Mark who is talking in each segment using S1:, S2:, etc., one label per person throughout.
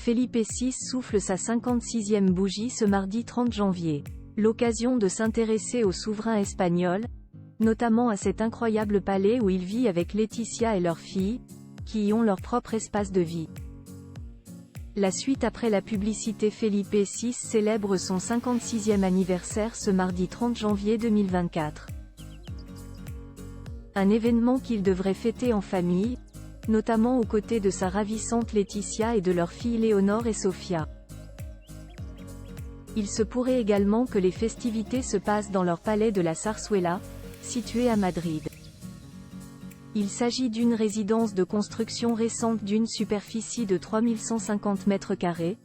S1: Felipe VI souffle sa 56e bougie ce mardi 30 janvier. L'occasion de s'intéresser au souverain espagnol, notamment à cet incroyable palais où il vit avec Laetitia et leur fille, qui y ont leur propre espace de vie. La suite après la publicité. Felipe VI célèbre son 56e anniversaire ce mardi 30 janvier 2024. Un événement qu'il devrait fêter en famille, notamment aux côtés de sa ravissante Laetitia et de leurs filles Léonore et Sofia. Il se pourrait également que les festivités se passent dans leur palais de la Zarzuela, situé à Madrid. Il s'agit d'une résidence de construction récente d'une superficie de 3150 mètres carrés,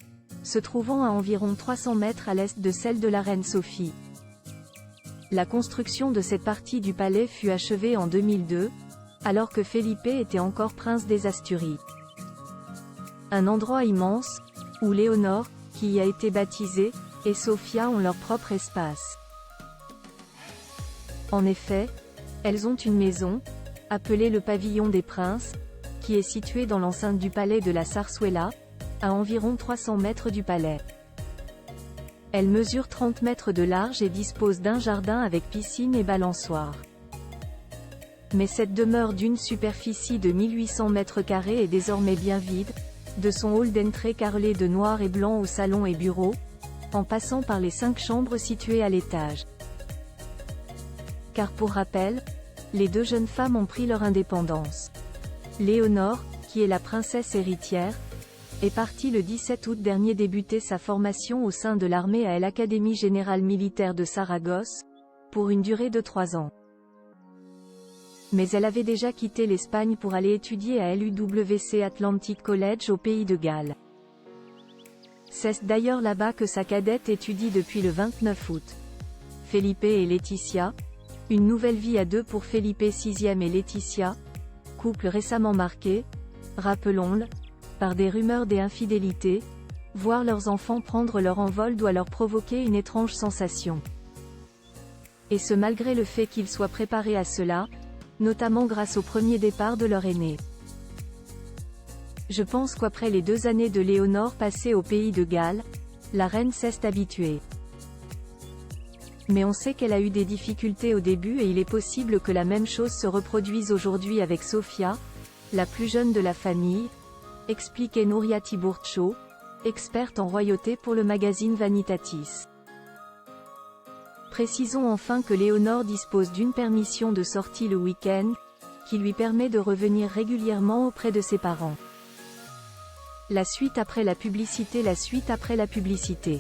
S1: se trouvant à environ 300 mètres à l'est de celle de la reine Sophie. La construction de cette partie du palais fut achevée en 2002, alors que Felipe était encore prince des Asturies. Un endroit immense, où Léonore, qui y a été baptisée, et Sofia ont leur propre espace. En effet, elles ont une maison, appelée le pavillon des princes, qui est située dans l'enceinte du palais de la Zarzuela, à environ 300 mètres du palais. Elle mesure 30 mètres de large et dispose d'un jardin avec piscine et balançoire. Mais cette demeure d'une superficie de 1800 mètres carrés est désormais bien vide, de son hall d'entrée carrelé de noir et blanc au salon et bureau, en passant par les 5 chambres situées à l'étage. Car pour rappel, les 2 jeunes femmes ont pris leur indépendance. Léonore, qui est la princesse héritière, est partie le 17 août dernier débuter sa formation au sein de l'armée à l'Académie générale militaire de Saragosse, pour une durée de 3 ans. Mais elle avait déjà quitté l'Espagne pour aller étudier à l'UWC Atlantic College au pays de Galles. C'est d'ailleurs là-bas que sa cadette étudie depuis le 29 août. Felipe et Laetitia, une nouvelle vie à 2 pour Felipe VI et Laetitia, couple récemment marqué, rappelons-le, par des rumeurs d'infidélité. Voir leurs enfants prendre leur envol doit leur provoquer une étrange sensation. Et ce malgré le fait qu'ils soient préparés à cela, notamment grâce au premier départ de leur aîné. Je pense qu'après les 2 années de Léonore passées au pays de Galles, la reine s'est habituée. Mais on sait qu'elle a eu des difficultés au début et il est possible que la même chose se reproduise aujourd'hui avec Sofia, la plus jeune de la famille, expliquait Nuria Tiburcio, experte en royauté pour le magazine Vanitatis. Précisons enfin que Léonore dispose d'une permission de sortie le week-end, qui lui permet de revenir régulièrement auprès de ses parents. La suite après la publicité. La suite après la publicité.